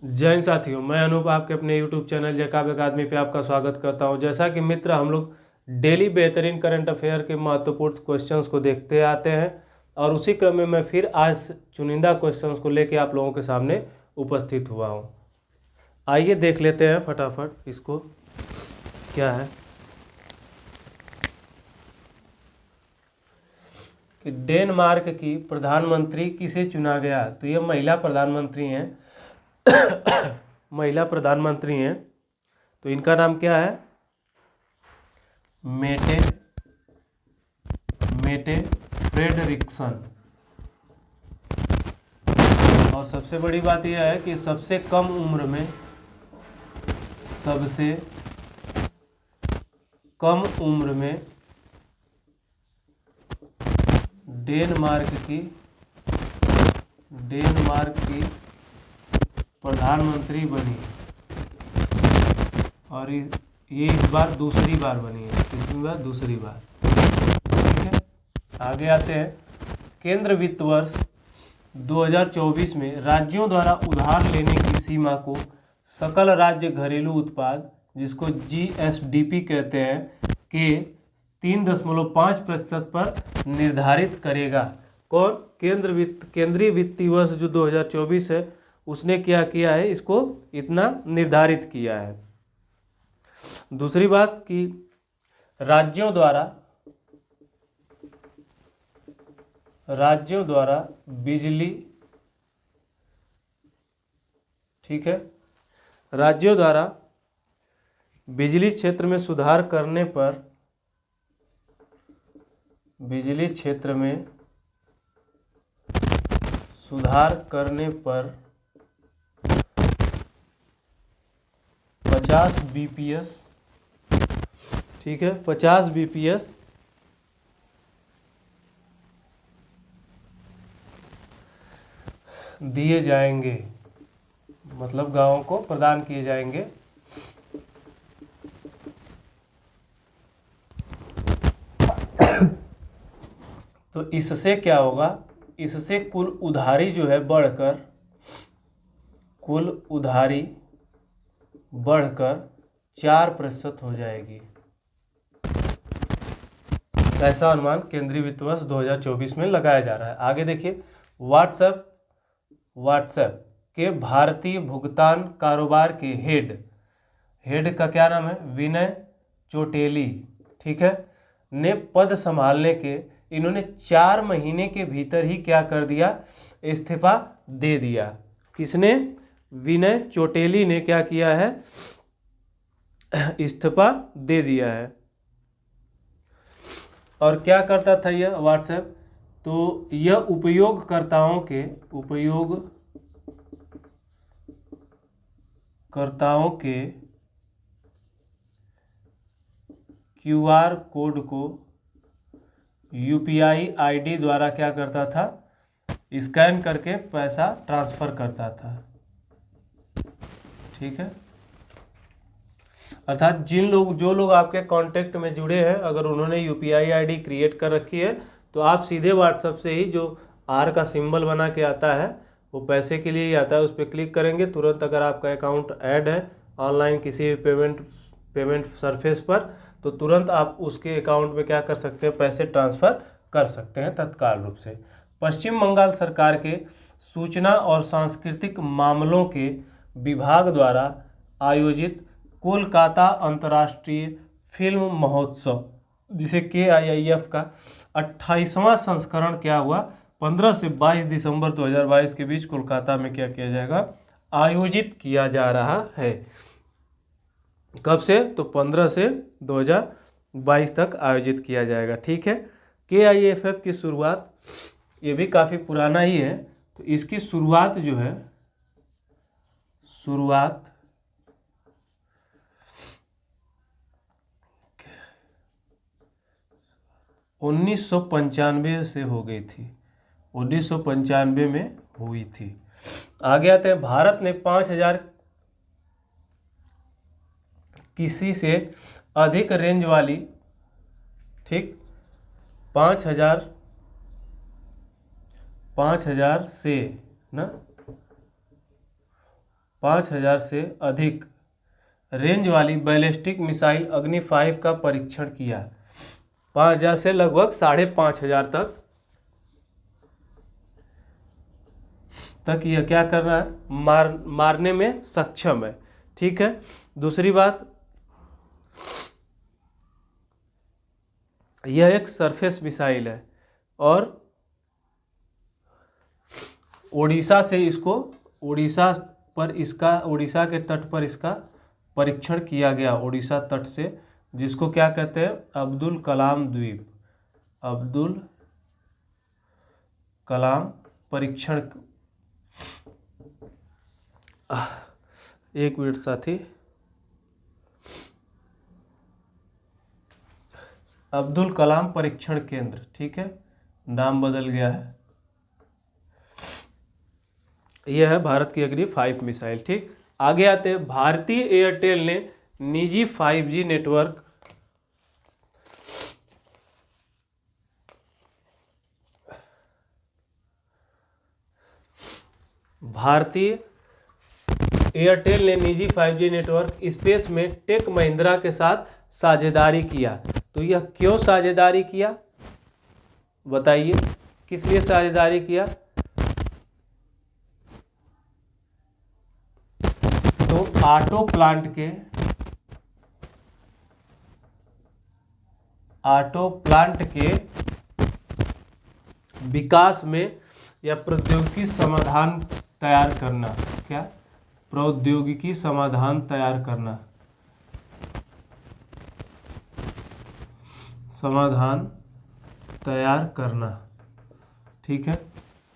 जय हिंद साथियों, मैं अनूप आपके अपने YouTube चैनल जैकब अकादमी पे आपका स्वागत करता हूं। जैसा कि मित्र हम लोग डेली बेहतरीन करंट अफेयर के महत्वपूर्ण क्वेश्चंस को देखते आते हैं और उसी क्रम में मैं फिर आज चुनिंदा क्वेश्चंस को लेके आप लोगों के सामने उपस्थित हुआ हूं। आइए देख लेते हैं फटाफट इसको क्या है कि डेनमार्क की प्रधानमंत्री किसे चुना गया। तो ये महिला प्रधानमंत्री हैं महिला प्रधानमंत्री हैं। तो इनका नाम क्या है? मेटे मेटे फ्रेडरिक्सन। और सबसे बड़ी बात यह है कि सबसे कम उम्र में डेनमार्क की प्रधानमंत्री बनी और ये इस बार दूसरी बार बनी है। कितनी बार? दूसरी बार। ठीक है, आगे आते हैं। केंद्र वित्त वर्ष 2024 में राज्यों द्वारा उधार लेने की सीमा को सकल राज्य घरेलू उत्पाद, जिसको GSDP कहते हैं, के 3.5% पर निर्धारित करेगा। कौन? केंद्रीय वित्तीय वर्ष जो 2024 है उसने क्या किया है, इसको इतना निर्धारित किया है। दूसरी बात कि राज्यों द्वारा बिजली, ठीक है, राज्यों द्वारा बिजली क्षेत्र में सुधार करने पर 50 BPS, ठीक है, 50 BPS दिए जाएंगे, मतलब गांवों को प्रदान किए जाएंगे। तो इससे क्या होगा? इससे कुल उधारी जो है बढ़कर 4% हो जाएगी। ऐसा अनुमान केंद्रीय वित्त वर्ष 2024 में लगाया जा रहा है। आगे देखिए, व्हाट्सएप के भारतीय भुगतान कारोबार के हेड का क्या नाम है? विनय चोटेली, ठीक है, ने पद संभालने के इन्होंने 4 महीने के भीतर ही क्या कर दिया? इस्तीफा दे दिया। किसने? विनय चोटेली ने क्या किया है? इस्तीफा दे दिया है। और क्या करता था यह व्हाट्सएप? तो यह उपयोगकर्ताओं के QR कोड को UPI ID द्वारा क्या करता था? स्कैन करके पैसा ट्रांसफर करता था। ठीक है, अर्थात जो लोग आपके कांटेक्ट में जुड़े हैं, अगर उन्होंने UPI ID क्रिएट कर रखी है तो आप सीधे व्हाट्सएप से ही जो R का सिंबल बना के आता है वो पैसे के लिए ही आता है, उस पर क्लिक करेंगे तुरंत। अगर आपका अकाउंट ऐड है ऑनलाइन किसी भी पेमेंट सरफेस पर, तो तुरंत आप उसके अकाउंट में क्या कर सकते हैं? पैसे ट्रांसफ़र कर सकते हैं तत्काल रूप से। पश्चिम बंगाल सरकार के सूचना और सांस्कृतिक मामलों के विभाग द्वारा आयोजित कोलकाता अंतर्राष्ट्रीय फिल्म महोत्सव, जिसे KIIF का 28वां संस्करण क्या हुआ? 15 से 22 दिसंबर 2022 के बीच कोलकाता में क्या किया जाएगा? आयोजित किया जा रहा है। कब से? तो 15 से 2022 तक आयोजित किया जाएगा। ठीक है, KIIF की शुरुआत, ये भी काफ़ी पुराना ही है, तो इसकी शुरुआत जो है 1995 से हो गई थी, 1995 में हुई थी। आगे आते हैं। भारत ने 5000 किसी से अधिक रेंज वाली, ठीक, 5000 से ना 5,000 से अधिक रेंज वाली बैलिस्टिक मिसाइल अग्नि 5 का परीक्षण किया। 5,000 से लगभग 5,500 तक यह क्या कर रहा है, मारने में सक्षम है। ठीक है। दूसरी बात, यह एक सरफेस मिसाइल है और उड़ीसा के तट पर इसका परीक्षण किया गया, उड़ीसा तट से, जिसको क्या कहते हैं, अब्दुल कलाम द्वीप, अब्दुल कलाम परीक्षण। एक मिनट साथी, अब्दुल कलाम परीक्षण केंद्र, ठीक है, नाम बदल गया है। यह है भारत की अग्नि 5 मिसाइल। ठीक, आगे आते हैं। भारतीय एयरटेल ने निजी 5G नेटवर्क स्पेस में टेक महिंद्रा के साथ साझेदारी किया। तो यह क्यों साझेदारी किया, बताइए, किस लिए साझेदारी किया? तो ऑटो प्लांट के विकास में या प्रौद्योगिकी समाधान तैयार करना, क्या प्रौद्योगिकी समाधान तैयार करना, ठीक है।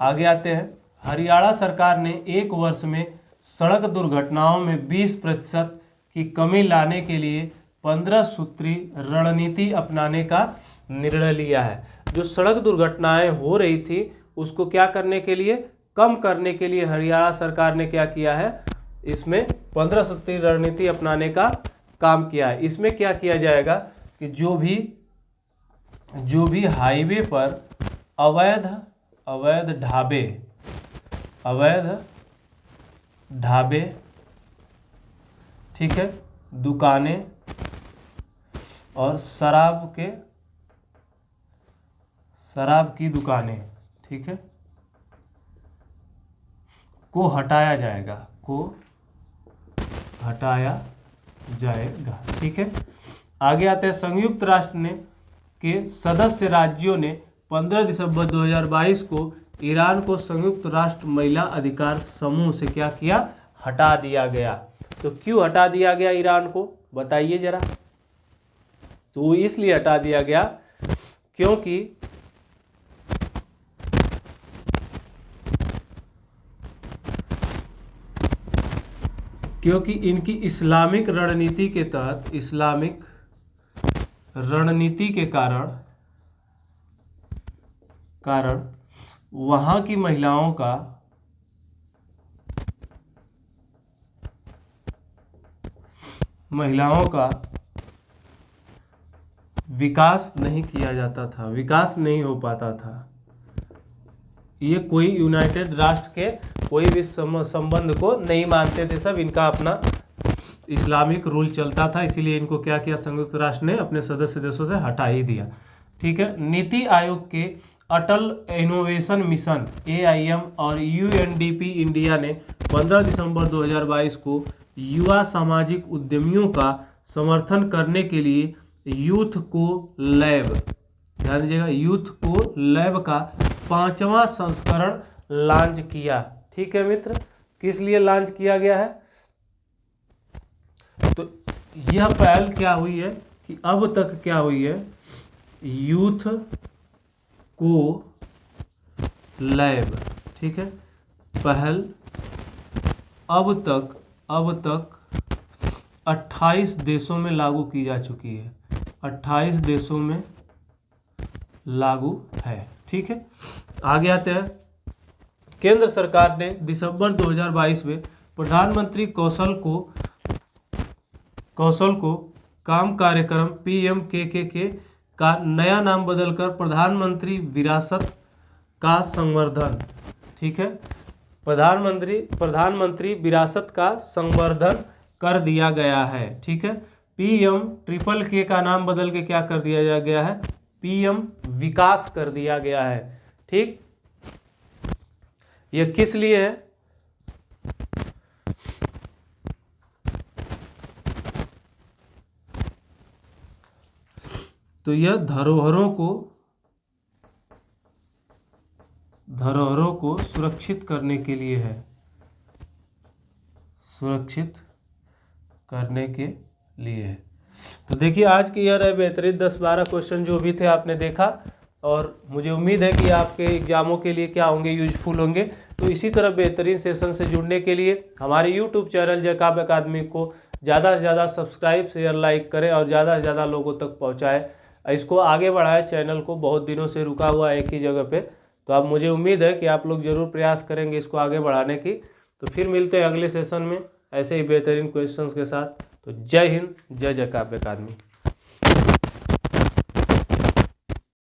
आगे आते हैं। हरियाणा सरकार ने एक वर्ष में सड़क दुर्घटनाओं में 20% की कमी लाने के लिए 15 सूत्री रणनीति अपनाने का निर्णय लिया है। जो सड़क दुर्घटनाएं हो रही थी उसको क्या करने के लिए, कम करने के लिए हरियाणा सरकार ने क्या किया है, इसमें 15 सूत्री रणनीति अपनाने का काम किया है। इसमें क्या किया जाएगा कि जो भी हाईवे पर अवैध ढाबे, ठीक है, दुकानें और शराब की दुकानें, ठीक है, को हटाया जाएगा, ठीक है। आगे आते हैं। संयुक्त राष्ट्र के सदस्य राज्यों ने 15 दिसंबर 2022 को ईरान को संयुक्त राष्ट्र महिला अधिकार समूह से क्या किया, हटा दिया गया। तो क्यों हटा दिया गया ईरान को, बताइए जरा। तो इसलिए हटा दिया गया क्योंकि इनकी इस्लामिक रणनीति के तहत, इस्लामिक रणनीति के कारण वहां की महिलाओं का विकास नहीं किया जाता था, विकास नहीं हो पाता था। ये कोई यूनाइटेड राष्ट्र के कोई भी संबंध को नहीं मानते थे, सब इनका अपना इस्लामिक रूल चलता था। इसीलिए इनको क्या किया, संयुक्त राष्ट्र ने अपने सदस्य देशों से हटा ही दिया। ठीक है। नीति आयोग के अटल इनोवेशन मिशन AIM और UNDP इंडिया ने 15 दिसंबर 2022 को युवा सामाजिक उद्यमियों का समर्थन करने के लिए यूथ को लैब, ध्यान दीजिएगा, यूथ को लैब का 5वां संस्करण लॉन्च किया। ठीक है मित्र, किस लिए लॉन्च किया गया है? तो यह पहल क्या हुई है कि अब तक क्या हुई है, यूथ को लैब, ठीक है, पहल अब तक 28 देशों में लागू की जा चुकी है, 28 देशों में लागू है। ठीक है। आगे आते हैं। केंद्र सरकार ने दिसंबर 2022 में प्रधानमंत्री कौशल को काम कार्यक्रम PMKK का नया नाम बदलकर प्रधानमंत्री विरासत का संवर्धन, ठीक है, प्रधानमंत्री विरासत का संवर्धन कर दिया गया है। ठीक है, PM ट्रिपल के का नाम बदल के क्या कर दिया गया है, PM विकास कर दिया गया है। ठीक, यह किस लिए है, तो यह धरोहरों को सुरक्षित करने के लिए है, सुरक्षित करने के लिए है। तो देखिए आज की यह बेहतरीन 10-12 क्वेश्चन जो भी थे आपने देखा, और मुझे उम्मीद है कि आपके एग्जामों के लिए क्या होंगे, यूजफुल होंगे। तो इसी तरह बेहतरीन सेशन से जुड़ने के लिए हमारे यूट्यूब चैनल जैकब अकादमी को ज़्यादा से ज़्यादा सब्सक्राइब, शेयर, लाइक करें और ज़्यादा से ज़्यादा लोगों तक पहुँचाएँ, इसको आगे बढ़ाएं। चैनल को बहुत दिनों से रुका हुआ है एक ही जगह पे, तो अब मुझे उम्मीद है कि आप लोग ज़रूर प्रयास करेंगे इसको आगे बढ़ाने की। तो फिर मिलते हैं अगले सेशन में ऐसे ही बेहतरीन क्वेश्चंस के साथ। तो जय हिंद, जय जैकब अकादमी।